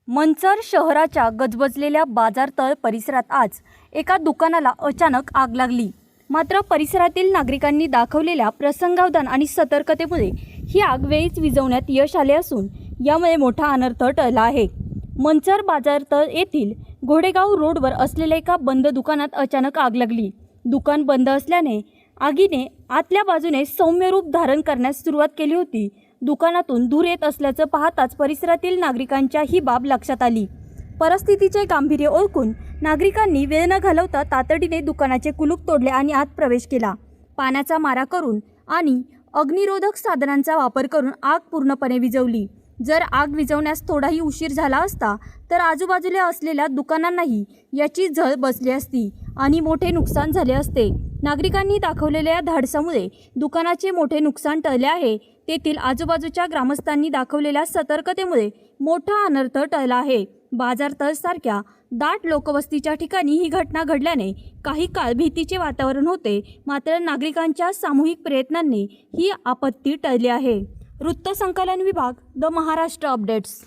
मंचर शहराच्या गजबजलेल्या बाजारतळ परिसरात आज एका दुकानाला अचानक आग लागली। मात्र परिसरातील नागरिकांनी दाखवलेल्या प्रसंगावधान आणि सतर्कतेमुळे ही आग वेळीच विझवण्यात यश आले असून यामुळे मोठा अनर्थ टळला आहे। मंचर बाजारतळ येथील घोडेगाव रोडवर असलेल्या एका बंद दुकानात अचानक आग लागली। दुकान बंद असल्याने आगीने आतल्या बाजूने सौम्य रूप धारण करण्यास सुरुवात केली होती। दुकानातून धूर येत असल्याचं पाहताच परिसरातील नागरिकांच्या ही बाब लक्षात आली। परिस्थितीचे गांभीर्य ओळखून नागरिकांनी वेळ न घालवता तातडीने दुकानाचे कुलूप तोडले आणि आत प्रवेश केला। पाण्याचा मारा करून आणि अग्निरोधक साधनांचा वापर करून आग पूर्णपणे विझवली। जर आग विझवण्यास थोडाही उशीर झाला असता तर आजूबाजूला असलेल्या दुकानांनाही याची झळ बसली असती आणि मोठे नुकसान झाले असते। नागरिकांनी दाखवलेल्या धाडसामुळे दुकानाचे मोठे नुकसान टळले आहे। तेथील आजूबाजूच्या ग्रामस्थांनी दाखवलेल्या सतर्कतेमुळे मोठा अनर्थ टळला आहे। बाजारतळ सारख्या दाट लोकवस्तीच्या ठिकाणी ही घटना घडल्याने काही काळ भीतीचे वातावरण होते, मात्र नागरिकांच्या सामूहिक प्रयत्नांनी ही आपत्ती टळली आहे। वृत्तसंकलन विभाग, द महाराष्ट्र अपडेट्स।